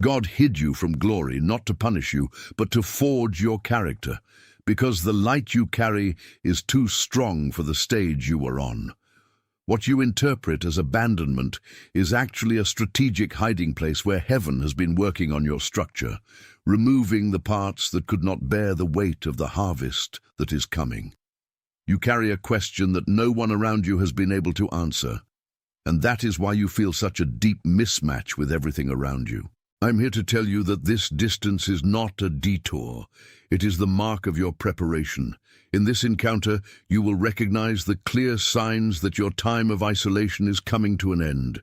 God hid you from glory, not to punish you, but to forge your character, because the light you carry is too strong for the stage you are on. What you interpret as abandonment is actually a strategic hiding place where heaven has been working on your structure, removing the parts that could not bear the weight of the harvest that is coming. You carry a question that no one around you has been able to answer, and that is why you feel such a deep mismatch with everything around you. I'm here to tell you that this distance is not a detour. It is the mark of your preparation. In this encounter, you will recognize the clear signs that your time of isolation is coming to an end.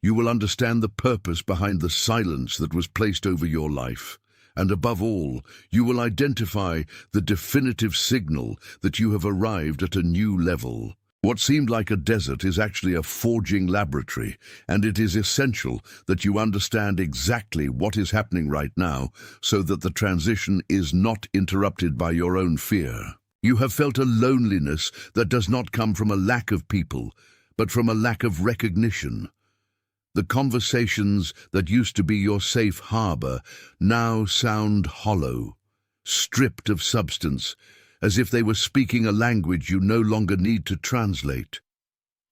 You will understand the purpose behind the silence that was placed over your life. And above all, you will identify the definitive signal that you have arrived at a new level. What seemed like a desert is actually a forging laboratory, and it is essential that you understand exactly what is happening right now so that the transition is not interrupted by your own fear. You have felt a loneliness that does not come from a lack of people, but from a lack of recognition. The conversations that used to be your safe harbor now sound hollow, stripped of substance, as if they were speaking a language you no longer need to translate.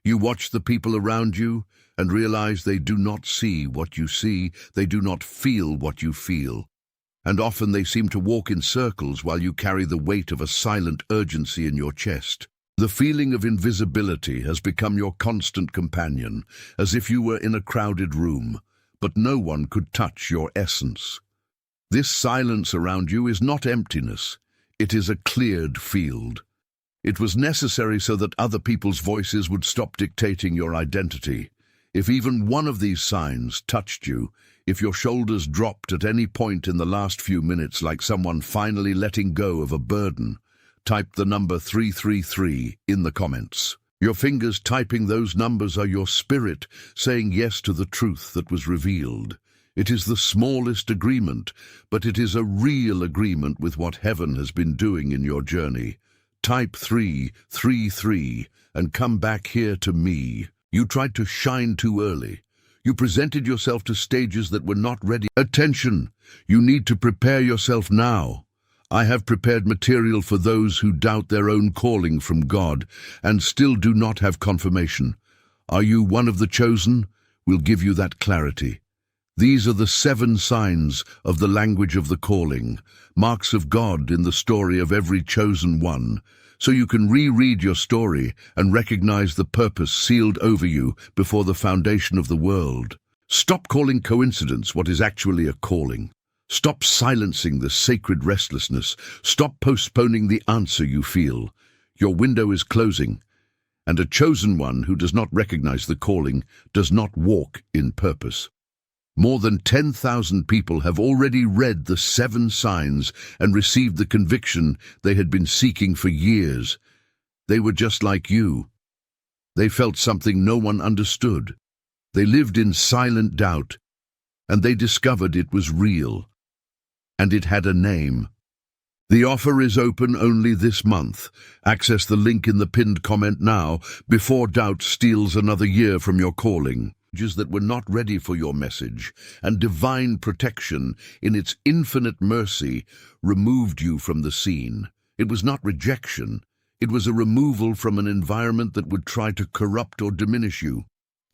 You watch the people around you and realize they do not see what you see, they do not feel what you feel. And often they seem to walk in circles while you carry the weight of a silent urgency in your chest. The feeling of invisibility has become your constant companion, as if you were in a crowded room, but no one could touch your essence. This silence around you is not emptiness. It is a cleared field. It was necessary so that other people's voices would stop dictating your identity. If even one of these signs touched you, if your shoulders dropped at any point in the last few minutes like someone finally letting go of a burden, type the number 333 in the comments. Your fingers typing those numbers are your spirit saying yes to the truth that was revealed. It is the smallest agreement, but it is a real agreement with what heaven has been doing in your journey. Type 333 and come back here to me. You tried to shine too early. You presented yourself to stages that were not ready. Attention! You need to prepare yourself now. I have prepared material for those who doubt their own calling from God and still do not have confirmation. Are you one of the chosen? We'll give you that clarity. These are the 7 signs of the language of the calling, marks of God in the story of every chosen one, so you can reread your story and recognize the purpose sealed over you before the foundation of the world. Stop calling coincidence what is actually a calling. Stop silencing the sacred restlessness. Stop postponing the answer you feel. Your window is closing, and a chosen one who does not recognize the calling does not walk in purpose. More than 10,000 people have already read the 7 signs and received the conviction they had been seeking for years. They were just like you. They felt something no one understood. They lived in silent doubt, and they discovered it was real. And it had a name. The offer is open only this month. Access the link in the pinned comment now before doubt steals another year from your calling. That were not ready for your message, and divine protection, in its infinite mercy, removed you from the scene. It was not rejection. It was a removal from an environment that would try to corrupt or diminish you.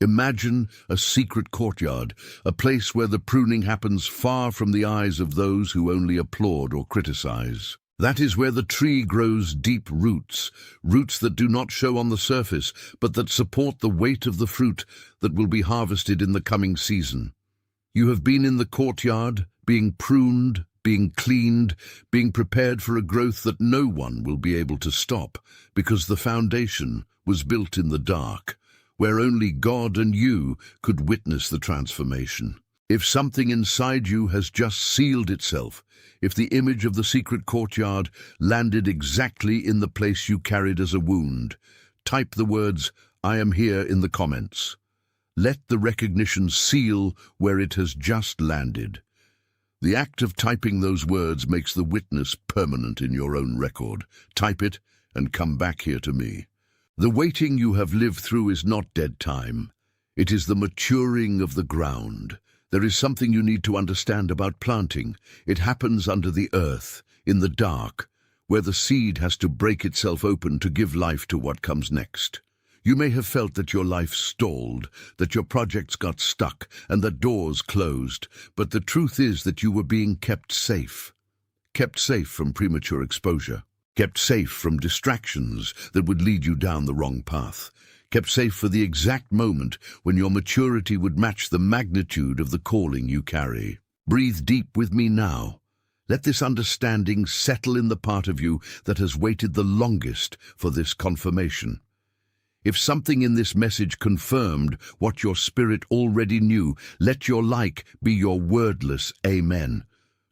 Imagine a secret courtyard, a place where the pruning happens far from the eyes of those who only applaud or criticize. That is where the tree grows deep roots, roots that do not show on the surface, but that support the weight of the fruit that will be harvested in the coming season. You have been in the courtyard, being pruned, being cleaned, being prepared for a growth that no one will be able to stop, because the foundation was built in the dark, where only God and you could witness the transformation. If something inside you has just sealed itself, if the image of the secret courtyard landed exactly in the place you carried as a wound, type the words, "I am here," in the comments. Let the recognition seal where it has just landed. The act of typing those words makes the witness permanent in your own record. Type it and come back here to me. The waiting you have lived through is not dead time. It is the maturing of the ground. There is something you need to understand about planting. It happens under the earth, in the dark, where the seed has to break itself open to give life to what comes next. You may have felt that your life stalled, that your projects got stuck, and that doors closed, but the truth is that you were being kept safe. Kept safe from premature exposure. Kept safe from distractions that would lead you down the wrong path. Kept safe for the exact moment when your maturity would match the magnitude of the calling you carry. Breathe deep with me now. Let this understanding settle in the part of you that has waited the longest for this confirmation. If something in this message confirmed what your spirit already knew, let your like be your wordless amen.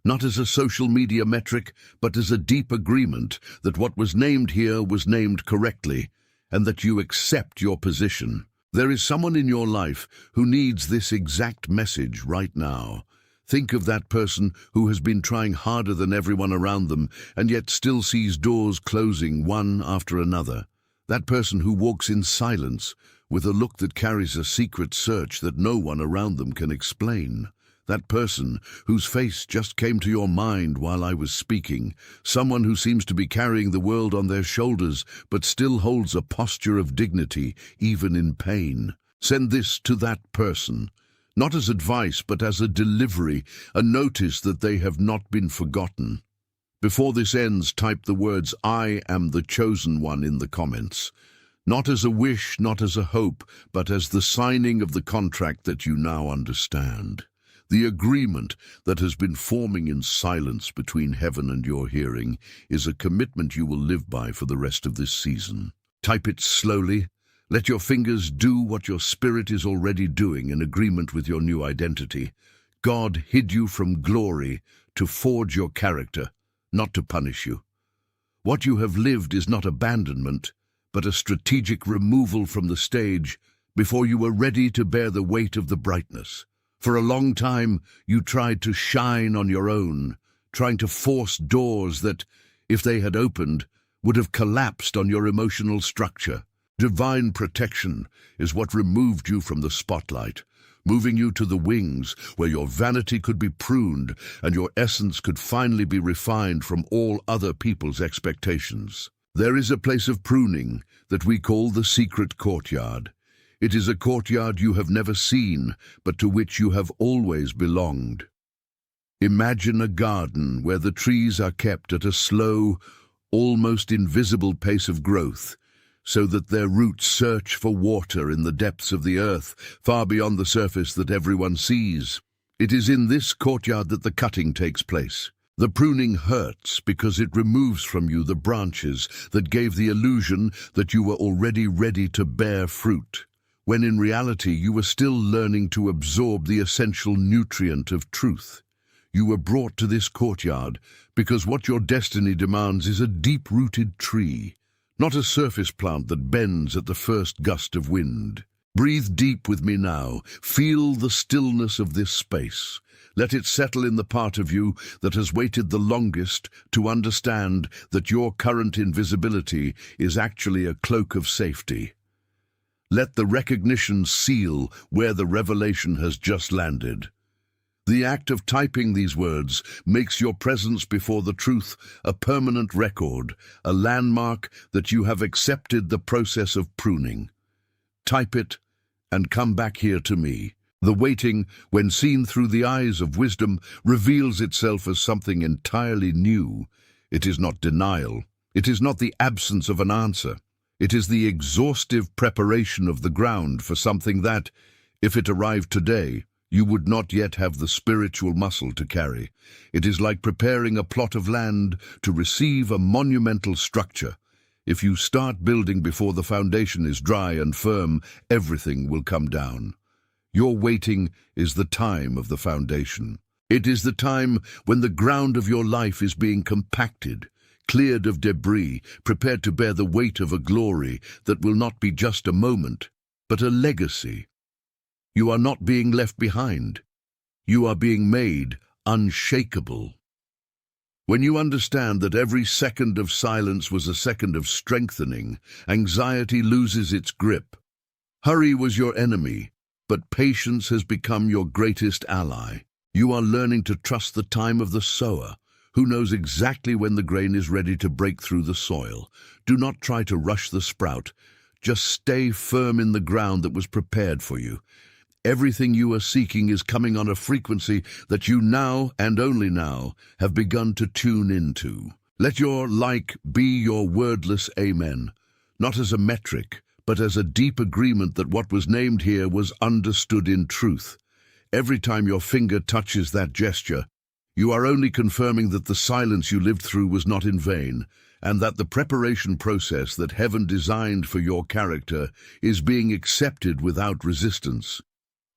Not as a social media metric, but as a deep agreement that what was named here was named correctly, and that you accept your position. There is someone in your life who needs this exact message right now. Think of that person who has been trying harder than everyone around them, and yet still sees doors closing one after another. That person who walks in silence, with a look that carries a secret search that no one around them can explain. That person whose face just came to your mind while I was speaking. Someone who seems to be carrying the world on their shoulders, but still holds a posture of dignity, even in pain. Send this to that person, not as advice, but as a delivery, a notice that they have not been forgotten. Before this ends, type the words, "I am the chosen one," in the comments. Not as a wish, not as a hope, but as the signing of the contract that you now understand. The agreement that has been forming in silence between heaven and your hearing is a commitment you will live by for the rest of this season. Type it slowly. Let your fingers do what your spirit is already doing in agreement with your new identity. God hid you from glory to forge your character, not to punish you. What you have lived is not abandonment, but a strategic removal from the stage before you were ready to bear the weight of the brightness. For a long time, you tried to shine on your own, trying to force doors that, if they had opened, would have collapsed on your emotional structure. Divine protection is what removed you from the spotlight, moving you to the wings where your vanity could be pruned and your essence could finally be refined from all other people's expectations. There is a place of pruning that we call the secret courtyard. It is a courtyard you have never seen, but to which you have always belonged. Imagine a garden where the trees are kept at a slow, almost invisible pace of growth, so that their roots search for water in the depths of the earth, far beyond the surface that everyone sees. It is in this courtyard that the cutting takes place. The pruning hurts because it removes from you the branches that gave the illusion that you were already ready to bear fruit, when in reality you were still learning to absorb the essential nutrient of truth. You were brought to this courtyard because what your destiny demands is a deep-rooted tree, not a surface plant that bends at the first gust of wind. Breathe deep with me now. Feel the stillness of this space. Let it settle in the part of you that has waited the longest to understand that your current invisibility is actually a cloak of safety. Let the recognition seal where the revelation has just landed. The act of typing these words makes your presence before the truth a permanent record, a landmark that you have accepted the process of pruning. Type it and come back here to me. The waiting, when seen through the eyes of wisdom, reveals itself as something entirely new. It is not denial. It is not the absence of an answer. It is the exhaustive preparation of the ground for something that, if it arrived today, you would not yet have the spiritual muscle to carry. It is like preparing a plot of land to receive a monumental structure. If you start building before the foundation is dry and firm, everything will come down. Your waiting is the time of the foundation. It is the time when the ground of your life is being compacted, cleared of debris, prepared to bear the weight of a glory that will not be just a moment, but a legacy. You are not being left behind. You are being made unshakable. When you understand that every second of silence was a second of strengthening, anxiety loses its grip. Hurry was your enemy. but patience has become your greatest ally. You are learning to trust the time of the sower, who knows exactly when the grain is ready to break through the soil. Do not try to rush the sprout. Just stay firm in the ground that was prepared for you. Everything you are seeking is coming on a frequency that you now, and only now, have begun to tune into. Let your like be your wordless amen, not as a metric, but as a deep agreement that what was named here was understood in truth. Every time your finger touches that gesture, you are only confirming that the silence you lived through was not in vain, and that the preparation process that heaven designed for your character is being accepted without resistance.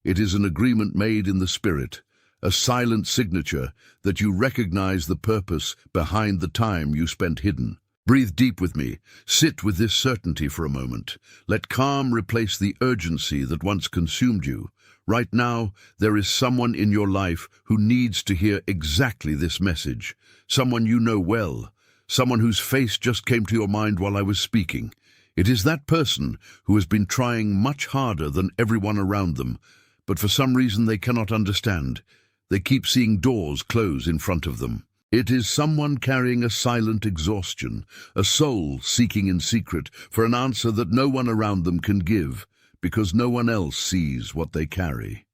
It is an agreement made in the spirit, a silent signature that you recognize the purpose behind the time you spent hidden. Breathe deep with me. Sit with this certainty for a moment. Let calm replace the urgency that once consumed you. Right now, there is someone in your life who needs to hear exactly this message. Someone you know well. Someone whose face just came to your mind while I was speaking. It is that person who has been trying much harder than everyone around them, but for some reason they cannot understand. They keep seeing doors close in front of them. It is someone carrying a silent exhaustion, a soul seeking in secret for an answer that no one around them can give, because no one else sees what they carry.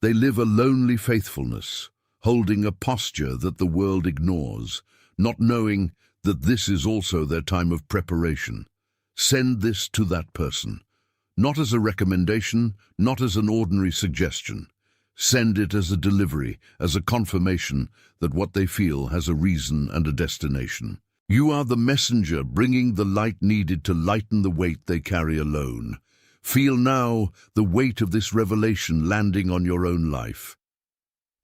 They live a lonely faithfulness, holding a posture that the world ignores, not knowing that this is also their time of preparation. Send this to that person, not as a recommendation, not as an ordinary suggestion. Send it as a delivery, as a confirmation that what they feel has a reason and a destination. You are the messenger bringing the light needed to lighten the weight they carry alone. Feel now the weight of this revelation landing on your own life.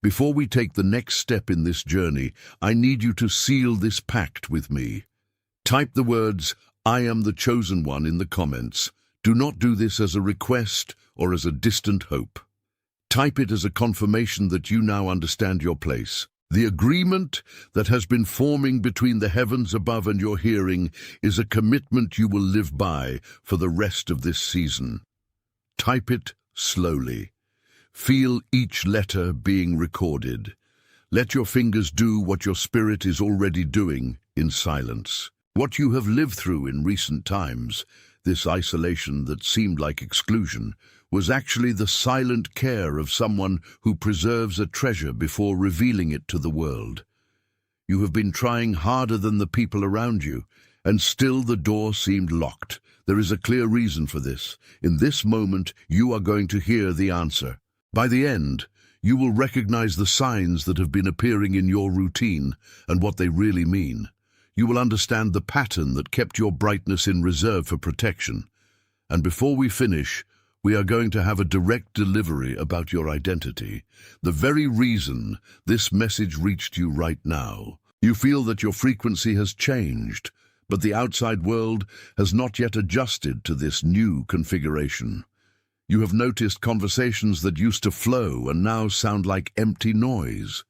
Before we take the next step in this journey, I need you to seal this pact with me. Type the words, "I am the chosen one," in the comments. Do not do this as a request or as a distant hope. Type it as a confirmation that you now understand your place. The agreement that has been forming between the heavens above and your hearing is a commitment you will live by for the rest of this season. Type it slowly. Feel each letter being recorded. Let your fingers do what your spirit is already doing in silence. What you have lived through in recent times, this isolation that seemed like exclusion, was actually the silent care of someone who preserves a treasure before revealing it to the world. You have been trying harder than the people around you, and still the door seemed locked. There is a clear reason for this. In this moment, you are going to hear the answer. By the end, you will recognize the signs that have been appearing in your routine and what they really mean. You will understand the pattern that kept your brightness in reserve for protection. And before we finish, we are going to have a direct delivery about your identity, the very reason this message reached you right now. You feel that your frequency has changed, but the outside world has not yet adjusted to this new configuration. You have noticed conversations that used to flow and now sound like empty noise.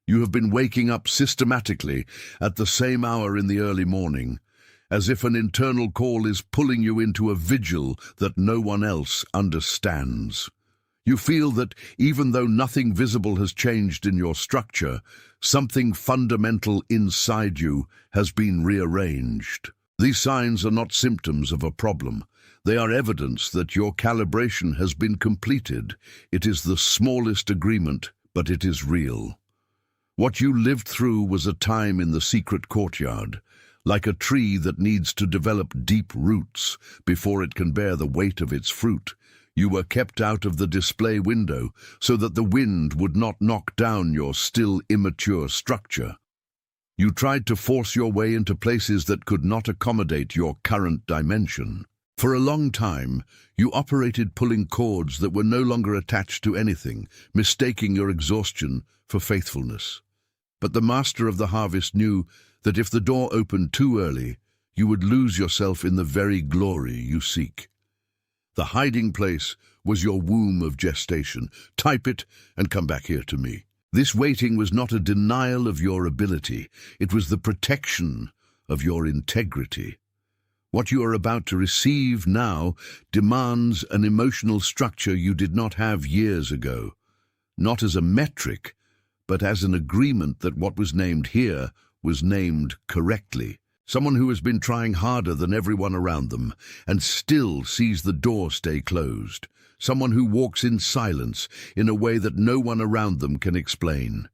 You have been waking up systematically at the same hour in the early morning, as if an internal call is pulling you into a vigil that no one else understands. You feel that even though nothing visible has changed in your structure, something fundamental inside you has been rearranged. These signs are not symptoms of a problem. They are evidence that your calibration has been completed. It is the smallest agreement, but it is real. What you lived through was a time in the secret courtyard, like a tree that needs to develop deep roots before it can bear the weight of its fruit. You were kept out of the display window so that the wind would not knock down your still immature structure. You tried to force your way into places that could not accommodate your current dimension. For a long time, you operated pulling cords that were no longer attached to anything, mistaking your exhaustion for faithfulness. But the master of the harvest knew that if the door opened too early, you would lose yourself in the very glory you seek. The hiding place was your womb of gestation. Type it and come back here to me. This waiting was not a denial of your ability. It was the protection of your integrity. What you are about to receive now demands an emotional structure you did not have years ago, not as a metric, but as an agreement that what was named here was named correctly. Someone who has been trying harder than everyone around them and still sees the door stay closed. Someone who walks in silence in a way that no one around them can explain.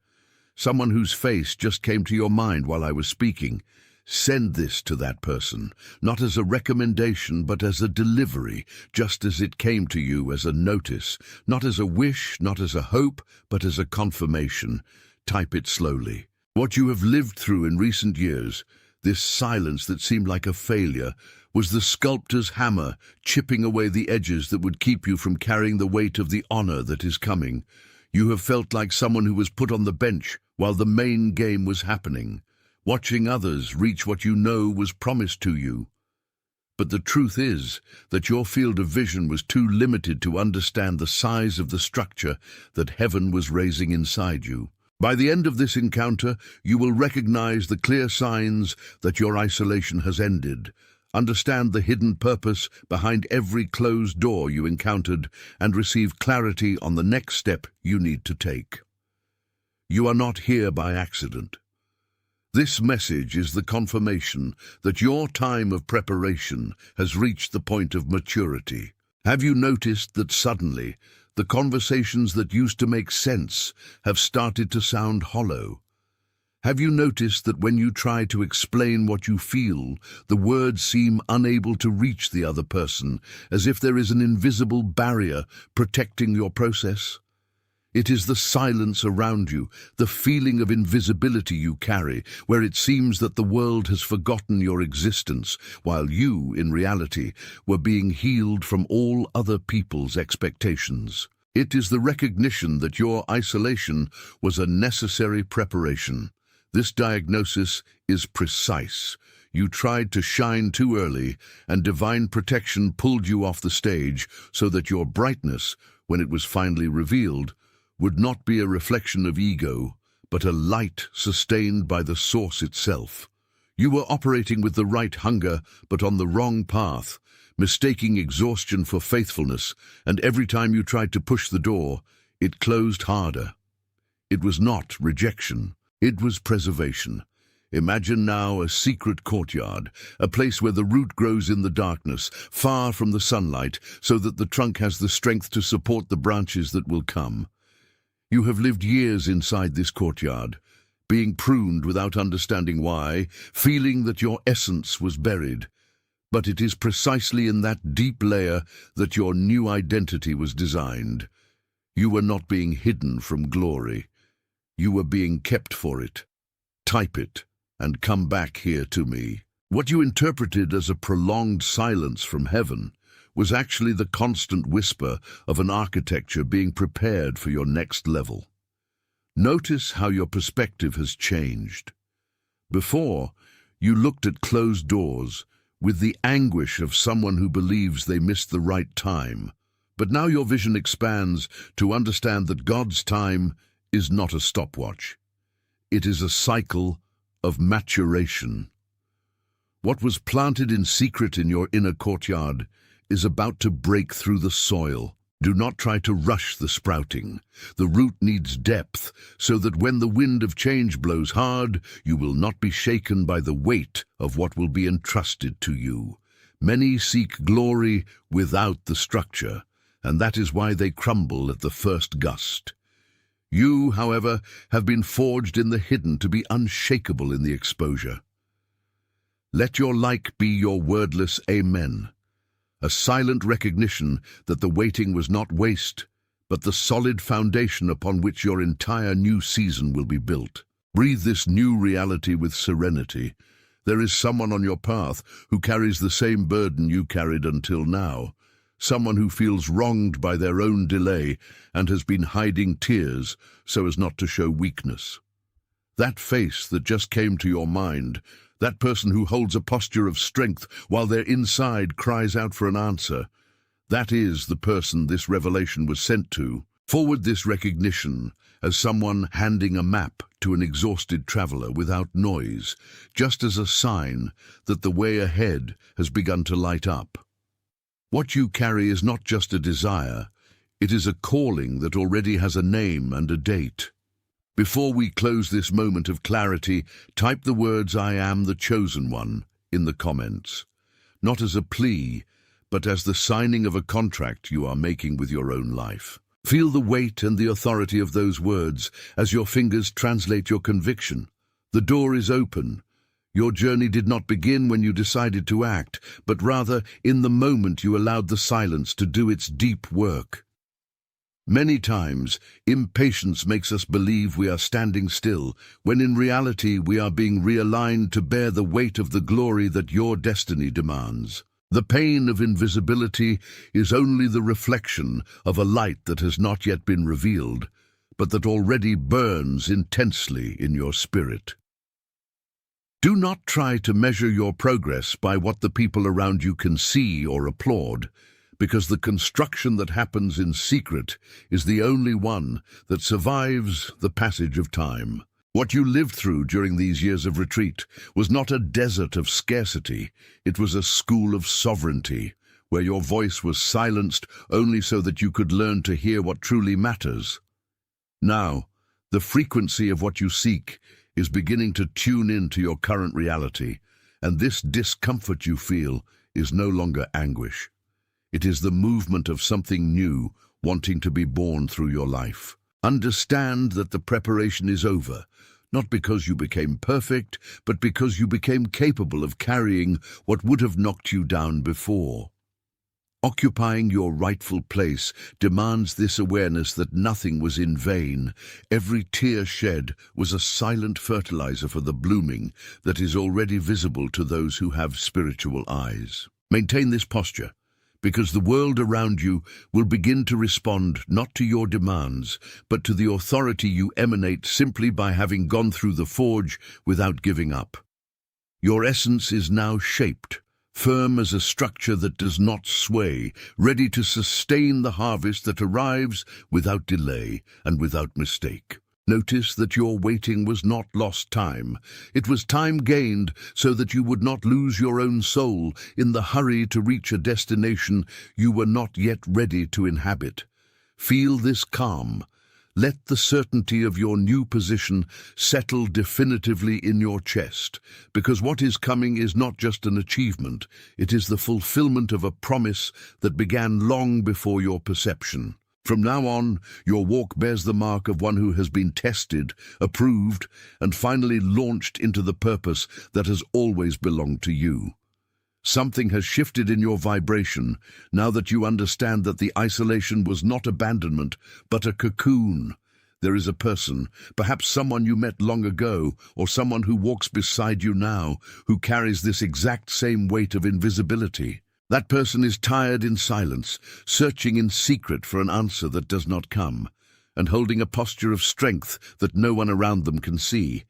Someone whose face just came to your mind while I was speaking. Send this to that person, not as a recommendation but as a delivery, just as it came to you as a notice, not as a wish, not as a hope, but as a confirmation. Type it slowly. What you have lived through in recent years, this silence that seemed like a failure, was the sculptor's hammer chipping away the edges that would keep you from carrying the weight of the honor that is coming. You have felt like someone who was put on the bench while the main game was happening, watching others reach what you know was promised to you. But the truth is that your field of vision was too limited to understand the size of the structure that heaven was raising inside you. By the end of this encounter, you will recognize the clear signs that your isolation has ended, understand the hidden purpose behind every closed door you encountered, and receive clarity on the next step you need to take. You are not here by accident. This message is the confirmation that your time of preparation has reached the point of maturity. Have you noticed that suddenly, the conversations that used to make sense have started to sound hollow? Have you noticed that when you try to explain what you feel, the words seem unable to reach the other person, as if there is an invisible barrier protecting your process? It is the silence around you, the feeling of invisibility you carry, where it seems that the world has forgotten your existence, while you, in reality, were being healed from all other people's expectations. It is the recognition that your isolation was a necessary preparation. This diagnosis is precise. You tried to shine too early, and divine protection pulled you off the stage so that your brightness, when it was finally revealed, would not be a reflection of ego, but a light sustained by the source itself. You were operating with the right hunger, but on the wrong path, mistaking exhaustion for faithfulness, and every time you tried to push the door, it closed harder. It was not rejection, it was preservation. Imagine now a secret courtyard, a place where the root grows in the darkness, far from the sunlight, so that the trunk has the strength to support the branches that will come. You have lived years inside this courtyard, being pruned without understanding why, feeling that your essence was buried. But it is precisely in that deep layer that your new identity was designed. You were not being hidden from glory. You were being kept for it. Type it, and come back here to me. What you interpreted as a prolonged silence from heaven was actually the constant whisper of an architecture being prepared for your next level. Notice how your perspective has changed. Before, you looked at closed doors with the anguish of someone who believes they missed the right time. But now your vision expands to understand that God's time is not a stopwatch. It is a cycle of maturation. What was planted in secret in your inner courtyard is about to break through the soil. Do not try to rush the sprouting. The root needs depth, so that when the wind of change blows hard, you will not be shaken by the weight of what will be entrusted to you. Many seek glory without the structure, and that is why they crumble at the first gust. You, however, have been forged in the hidden to be unshakable in the exposure. Let your like be your wordless amen. A silent recognition that the waiting was not waste, but the solid foundation upon which your entire new season will be built. Breathe this new reality with serenity. There is someone on your path who carries the same burden you carried until now, someone who feels wronged by their own delay and has been hiding tears so as not to show weakness. That face that just came to your mind, that person who holds a posture of strength while their inside cries out for an answer, that is the person this revelation was sent to. Forward this recognition as someone handing a map to an exhausted traveler without noise, just as a sign that the way ahead has begun to light up. What you carry is not just a desire, it is a calling that already has a name and a date. Before we close this moment of clarity, type the words "I am the chosen one" in the comments, not as a plea, but as the signing of a contract you are making with your own life. Feel the weight and the authority of those words as your fingers translate your conviction. The door is open. Your journey did not begin when you decided to act, but rather in the moment you allowed the silence to do its deep work. Many times, impatience makes us believe we are standing still, when in reality we are being realigned to bear the weight of the glory that your destiny demands. The pain of invisibility is only the reflection of a light that has not yet been revealed, but that already burns intensely in your spirit. Do not try to measure your progress by what the people around you can see or applaud, because the construction that happens in secret is the only one that survives the passage of time. What you lived through during these years of retreat was not a desert of scarcity, it was a school of sovereignty, where your voice was silenced only so that you could learn to hear what truly matters. Now, the frequency of what you seek is beginning to tune into your current reality, and this discomfort you feel is no longer anguish. It is the movement of something new wanting to be born through your life. Understand that the preparation is over, not because you became perfect, but because you became capable of carrying what would have knocked you down before. Occupying your rightful place demands this awareness that nothing was in vain. Every tear shed was a silent fertilizer for the blooming that is already visible to those who have spiritual eyes. Maintain this posture, because the world around you will begin to respond not to your demands, but to the authority you emanate simply by having gone through the forge without giving up. Your essence is now shaped, firm as a structure that does not sway, ready to sustain the harvest that arrives without delay and without mistake. Notice that your waiting was not lost time. It was time gained so that you would not lose your own soul in the hurry to reach a destination you were not yet ready to inhabit. Feel this calm. Let the certainty of your new position settle definitively in your chest, because what is coming is not just an achievement, it is the fulfillment of a promise that began long before your perception. From now on, your walk bears the mark of one who has been tested, approved, and finally launched into the purpose that has always belonged to you. Something has shifted in your vibration, now that you understand that the isolation was not abandonment, but a cocoon. There is a person, perhaps someone you met long ago, or someone who walks beside you now, who carries this exact same weight of invisibility. That person is tired in silence, searching in secret for an answer that does not come, and holding a posture of strength that no one around them can see.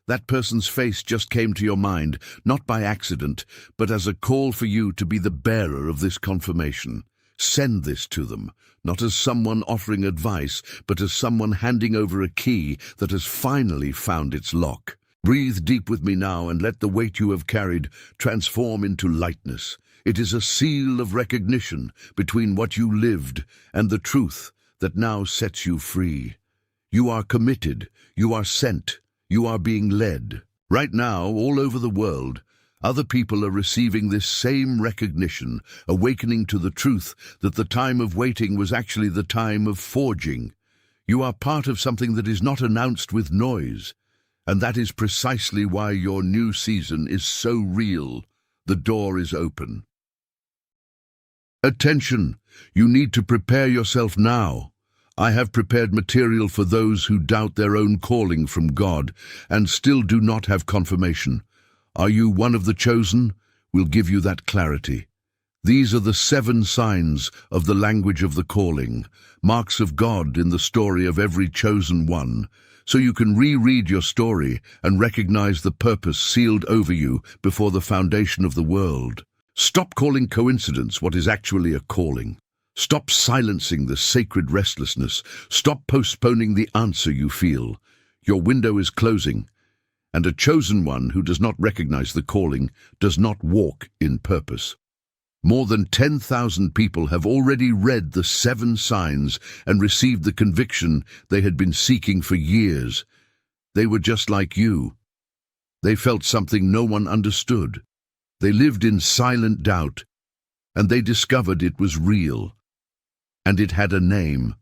That person's face just came to your mind, not by accident, but as a call for you to be the bearer of this confirmation. Send this to them, not as someone offering advice, but as someone handing over a key that has finally found its lock. Breathe deep with me now and let the weight you have carried transform into lightness. It is a seal of recognition between what you lived and the truth that now sets you free. You are committed, you are sent, you are being led. Right now, all over the world, other people are receiving this same recognition, awakening to the truth that the time of waiting was actually the time of forging. You are part of something that is not announced with noise, and that is precisely why your new season is so real. The door is open. Attention! You need to prepare yourself now. I have prepared material for those who doubt their own calling from God and still do not have confirmation. Are you one of the chosen? We'll give you that clarity. These are the 7 signs of the language of the calling, marks of God in the story of every chosen one, so you can reread your story and recognize the purpose sealed over you before the foundation of the world. Stop calling coincidence what is actually a calling. Stop silencing the sacred restlessness. Stop postponing the answer you feel. Your window is closing, and a chosen one who does not recognize the calling does not walk in purpose. More than 10,000 people have already read the 7 signs and received the conviction they had been seeking for years. They were just like you. They felt something no one understood. They lived in silent doubt, and they discovered it was real. And it had a name.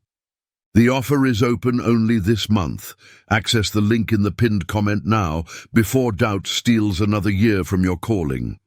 The offer is open only this month. Access the link in the pinned comment now before doubt steals another year from your calling.